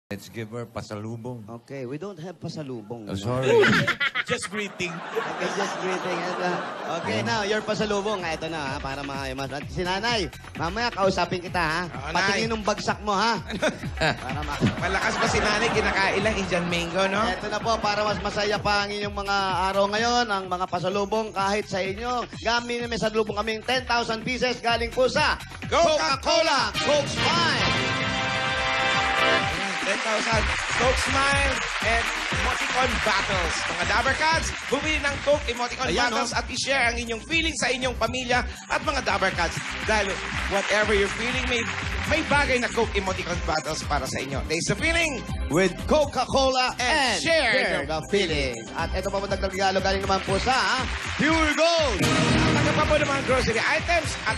Let's give her pasalubong. Okay, we don't have pasalubong. Oh, sorry. Just greeting. Okay, just greeting. Okay, now, your pasalubong. Ito na, ha, para maayos. At si Nanay, mamaya kausapin kita, ha? Oo, Patingin Nay. ng bagsak mo, ha? Para Malakas pa si nanay, kinakailang Indian mango, no? Ito na po, para mas masaya pa ang inyong mga araw ngayon, ang mga pasalubong kahit sa inyo. Gamit namin sa lubong kaming 10,000 pieces galing po sa Coca-Cola Coke Smile. 10,000 Coke Smile and Emoticon Battles. Mga Dabber Cats, bumili ng Coke Emoticon Ayan, Battles at i-share ang inyong feeling sa inyong pamilya at mga Dabber Cats. Dahil whatever you're feeling, may bagay na Coke Emoticon Battles para sa inyo. Taste the feeling With Coca-Cola and share the feeling. At ito pa po dagdag regalo galing naman po sa Pure Gold. Tagap pa po ng mga grocery items at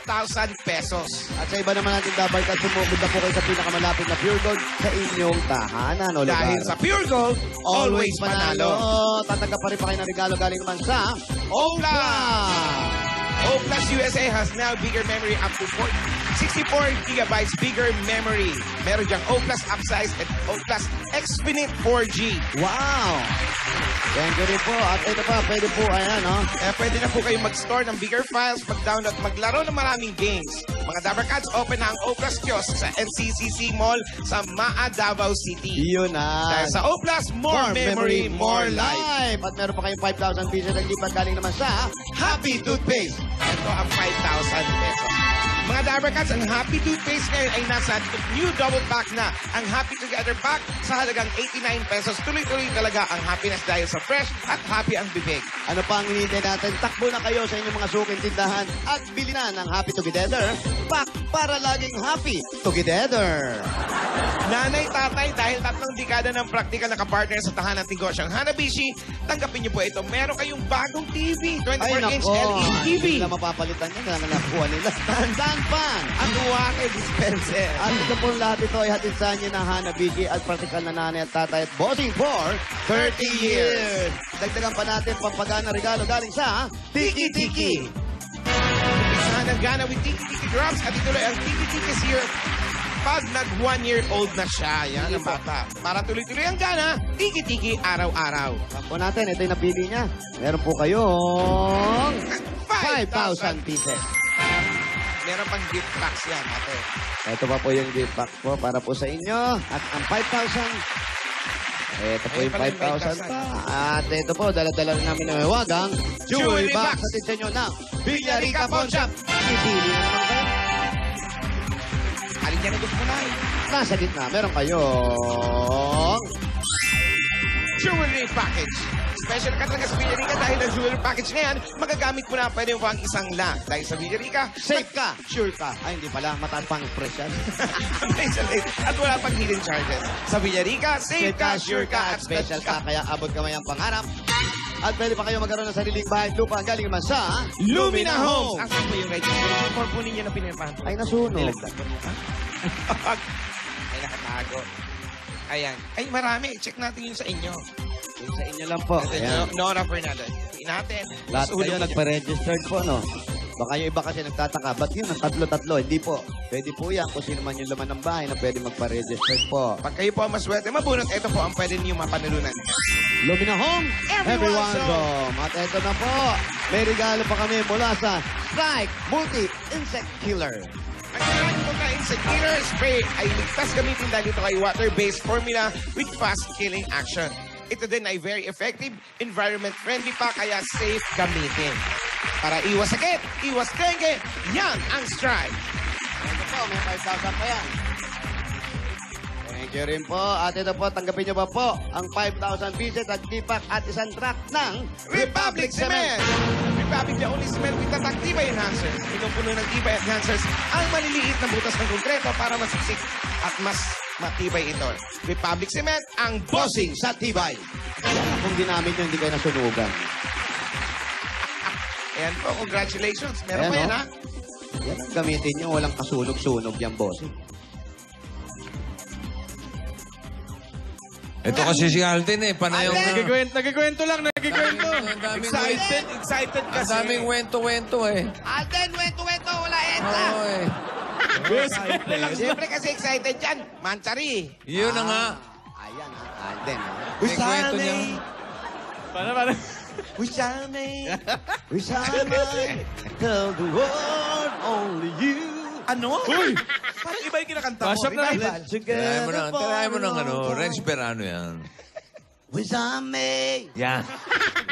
5,000 pesos. At sa iba naman natin dapat at sumugod na po kayo sa pinakamalapit na Pure Gold sa inyong tahanan o lugar. Dahil sa Pure Gold, always panalo. Tatanggap pa rin pa kayo ng regalo galing naman sa Opla. O+ USA has now bigger memory up to 64 gigabytes bigger memory. Meron diyang O+ upsize at O+ Exfinite 4G. Wow! Thank you rin po. At ito pa, pwede po, ayan, no? Pwede na po kayo mag-store ng bigger files, mag-download, maglaro ng maraming games. Mga Dabber Cats, open na ang O+ kiosk sa NCCC Mall sa Maa, Davao City. Yun na. Dahil sa O+, more memory, more life. At meron pa kayong 5,000 pieces na lipat galing naman sa Happy Toothpaste. Ito ang 5,000 pesos. Mga Dabber Cats, ang Happy Toothpaste ngayon ay nasa new double pack na. Ang Happy Together pack sa halagang 89 pesos. Tuloy-tuloy talaga ang happiness dahil sa fresh at happy ang bibig. Ano pa ang hinihintay natin? Takbo na kayo sa inyong mga suking tindahan at bili na ng Happy Together pack para laging happy together. Nanay, tatay, dahil 3 dekada ng praktikal na kapartner sa tahanang negosyo ang Hanabishi, tanggapin niyo po ito. Meron kayong bagong TV, 24-inch LED TV. Hindi nila mapapalitan yan. Kailangan nakuha nila. Stand fan. Ang Uwake dispenser. At ito po lahat ito ay hatid sa inyo ng Hanabishi at praktikal na nanay at tatay at bossing for 30 years. Dagdagan pa natin pampagana regalo galing sa Tiki Tiki. Isahan ng gana with Tiki Tiki Drops at ituloy ang Tiki Tiki Syrup pag nag-1-year-old na siya. Yan ang bata. Para tuloy-tuloy ang gana, Tiki Tiki araw-araw. Sampo natin, ito yung napili niya. Meron po kayong 5,000 pieces. Meron pang gift packs yan, ate. Ito pa po yung gift pack po para po sa inyo. At ang 5,000, ito po yung 5,000 pa. At ito po, dala-dala rin namin ng mawagang jewelry box. At sa inyo ng Villarica Pawn Shop. Ipili na naman kayo. Alin yan ang gusto mo na eh. Nasa gitna, meron kayong Jewelry package. Special ka talaga sa Villarica dahil ang jewelry package na yan, magagamit mo na pwede mo pang isang lang. Dahil sa Villarica, safe ka, sure ka. Ay, hindi pala, mataas pang presyo. at wala pang hidden charges. Sa Villarica, safe ka, sure ka, at special ka. Kaya abot kamay ang pangarap. At pwede pa kayo magkaroon ng sariling bahay at lupa galing naman sa Lumina Homes. Asan po yung registration form po ninyo na pinirmahan po? Ay, nasunog. Nilagdag po niyo. Ay, nakatago. Ayan. Ay, marami. Check natin yung sa inyo. Yung sa inyo lang po. Ayan. Nora Fernandez. Tingnan natin. Lahat Sunog kayo niyo. nagpa-registered po, no? Baka yung iba kasi nagtataka, ba't yun ang tatlo-tatlo? Hindi po. Pwede po yan kung sino man yung laman ng bahay na pwede magpa-registered po. Pag kayo po ang maswerte, mabunot, ito po ang pwede niyo mapanalunan. Lumina Home, Everyone's home. At ito na po, may regalo pa kami mula sa Strike Multi-Insect Killer. Ang kailangan mo ka insect killer spray ay ligtas gamitin dahil ito ay water-based formula with fast-killing action. Ito din ay very effective, environment-friendly pa, kaya safe gamitin. Para iwas sakit, iwas dengue, yan ang Strike. Ito po, may 5,000 pa yan. Thank you rin po. At ito po, tanggapin niyo ba po ang 5,000 pieces at tipak at isang truck ng Republic Cement! Republic, the only cement with that Tibay enhancers. Itong puno ng Tibay enhancers ang maliliit na butas ng konkreto para masiksik at mas matibay ito. Republic Cement, ang bossing sa tibay. Kung ginamit nyo, hindi kayo nasunugan. Ayan po, congratulations. Meron Ayan, pa yan, oh. ha? Yan ang gamitin nyo. Walang kasunog-sunog yan, boss. Ito kasi si Alden eh. Panayong... Nagkikwento lang, nagkikwento. Ang daming Excited Excited Ang kasi. daming wento-wento eh. Alden, wento-wento, wala eta. Oo eh. Siyempre kasi excited yan. Mansari. Yun na nga. Ayan, ha. Then, ha. May kwento niya. Paano? We shall tell the world only you. Ano? Uy! Parang iba yung kinakanta mo. Mashup na. Revival. Tirahin mo ng ano, Renz Perano yan. We shall make, Yan.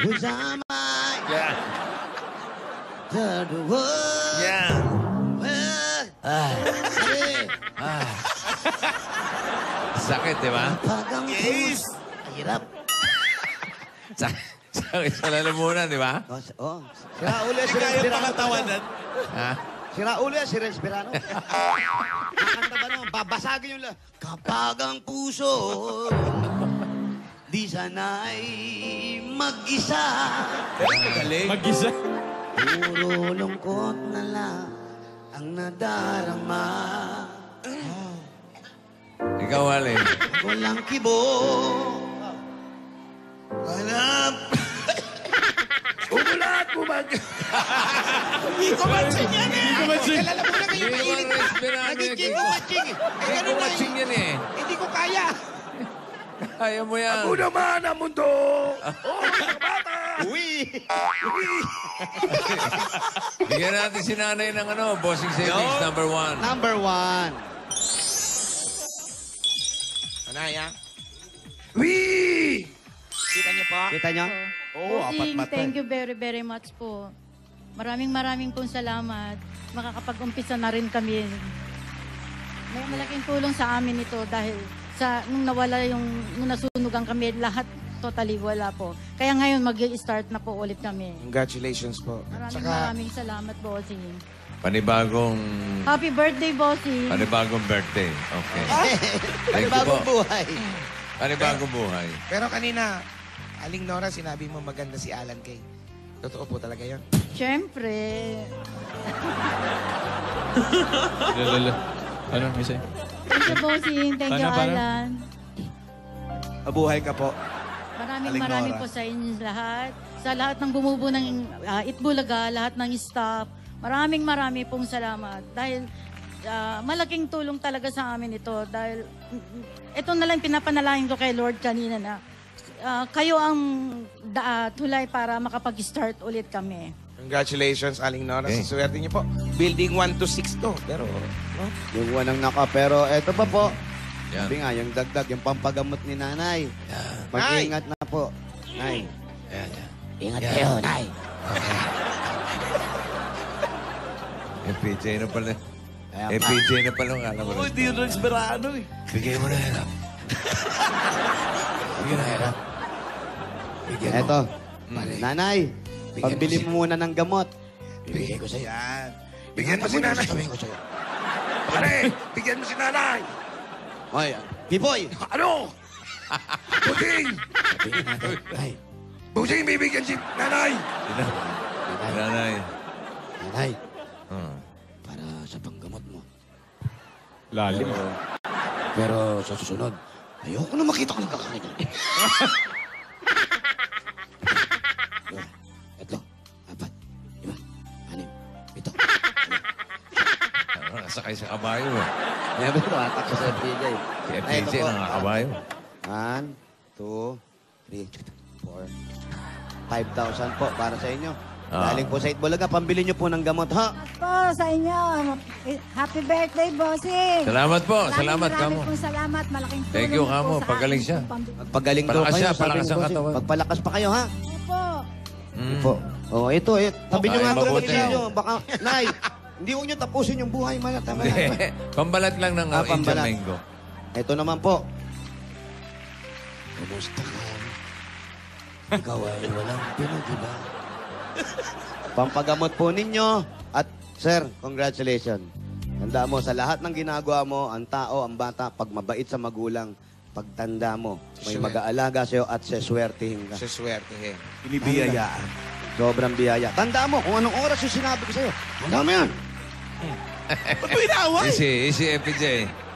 we shall make, Yan. tell the world. Yan. Sige. Sakit, di ba? Pag ang Yes! hirap. Sakit sa lalamunan, di ba? Oh, sira uli si Renz Kaya Berano. pakatawanan. Ha? Sira uli si Renz Berano. Kakanta ba naman? Babasagin yung kapag ang puso di sana'y mag-isa. Pero magaling. Mag-isa. Puro lungkot na lang ang nadarama. Ikaw, Alin. Walang kibo. Walang... Umulat, bumag. Kiko Matsing yan eh. Kiko Matsing. Kilala mo na kayo Hindi naman mahilig. Renz Perano. Naging Kiko Matsing eh. Eh, ganun na Kumatsing yan eh. Hindi ko kaya. Kaya mo yan. Ako naman ang mundo. Oh, mga bata. Uy! Bigyan natin si nanay ng ano, Bossing Savings number 1. Number 1. Anaya, Wee! kita niyo po. Kita niyo? Oo, apat Bossing, mata. thank you very much po. Maraming pong salamat. Makakapag-umpisa na rin kami. May malaking tulong sa amin ito dahil nung nawala nung nasunugan kami, lahat totally wala po. Kaya ngayon mag-i-start na po ulit kami. Congratulations po. Maraming salamat, Bossing. Panibagong... Happy birthday, Bossing. Panibagong birthday. Okay. Thank you po. Bagong buhay. Panibagong buhay. Pero kanina, Aling Nora, sinabi mo maganda si Alan Kay. Totoo po talaga yun. Siyempre. Lala. Ano, Misa? Thank you, Bossing. Thank you, Paano? Alan. Mabuhay ka po. Maraming Aling Nora. po sa inyo lahat. Sa lahat ng bumubo ng Itbulaga, lahat ng staff. Maraming pong salamat. Dahil malaking tulong talaga sa amin ito. Dahil ito na lang pinapanalangin ko kay Lord kanina na kayo ang tulay para makapag-start ulit kami. Congratulations, Aling Nora. Sa swerte niyo po. Building 1 to 6 to. Pero, no? Yung wanang naka. Pero eto pa po. Yan. Sabi nga, yung dagdag, yung pampagamot ni nanay. Mag-ingat na po. Nay. Ingat kayo, nay. PJ na pala. Kaya pa. PJ na pala. Alam mo Oo, rin. hindi yun Renz Berano eh. Bigay mo na yan. Bigyan na yan. Eto. Nanay, pambili mo muna ng gamot. Bigyan ko sa'yo. Yan. Bigyan mo si nanay. Pare, bigyan mo si nanay. Oy, Pipoy! Ano? Busing! Ay, Busing, bibigyan si nanay. Nanay. nanay, Oh. para sa panggamot mo. Lalim. Pero sa susunod, ayoko na makita ko nagkakakita. Ito, 4, 5, 6, 7. Nasakay sa kabayo. Eh. Never to, atak sa PJ. Si PJ na kabayo. 1, 2, 3, 4, 5,000 po para sa inyo. Galing po sa Itbulaga, pambili nyo po ng gamot, ha? po sa inyo. Happy birthday, Bossing. Salamat po. Salamat, Kamo. Maraming salamat. Malaking tulong Thank you, po Kamo. sa Pagaling akin. siya. Magpagaling daw Palakas kayo. siya, sabi palakas ni ang Bossing. katawan. Pagpalakas pa kayo, ha? Ano po? Po. Oh, ito. Tabi nyo Ay, nga ito mabuti. nyo. Baka, Nay, hindi ko nyo tapusin yung buhay. Tama na. Pambalat lang ng Indian pambalat. mango. Ito naman po. Kumusta ka? Ikaw ay walang pinag-iba. Pampagamot po ninyo. At, sir, congratulations. Tandaan mo, sa lahat ng ginagawa mo, ang tao, ang bata, pag mabait sa magulang, pagtanda mo, may Sure. mag-aalaga sa'yo at seswertihin ka. Sa swerte, eh. Binibiyayaan. Sobrang biyaya. Tandaan mo kung anong oras yung sinabi ko sa'yo. Tandaan mo yan. Ba't mo inaway? Easy, FPJ.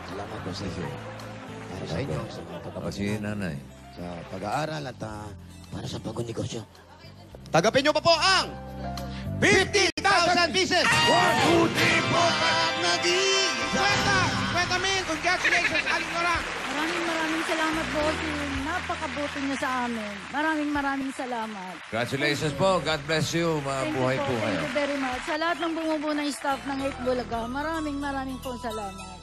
Salamat po sa inyo. Para sa inyo, sa mga O pagkakasama. si nanay. Sa pag-aaral at para sa pag-negosyo. Tagapin nyo pa po ang 50,000 pieces! 1, 2, 3, 4, Pag naging 50 mil! Congratulations, Aling Nora! Maraming salamat, bossing. Napakabuti niyo sa amin. Maraming salamat. Congratulations po. God bless you. Mabuhay po Thank kayo. you very much. Sa lahat ng bumubuo ng staff ng 8 Bulaga, maraming pong salamat.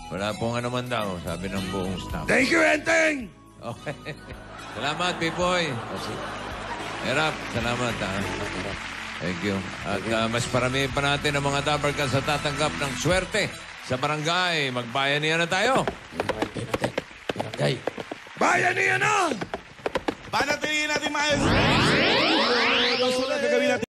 Wala pong ano man daw, sabi ng buong staff. Thank you, Enteng! Okay. Salamat, Pipoy. Erap, salamat. Thank you. At mas parami pa natin ang mga Dabarkas sa tatanggap ng swerte sa barangay. Magbayanihan na tayo. Bayan niya na! Panatilihin natin maayos! Gagawin natin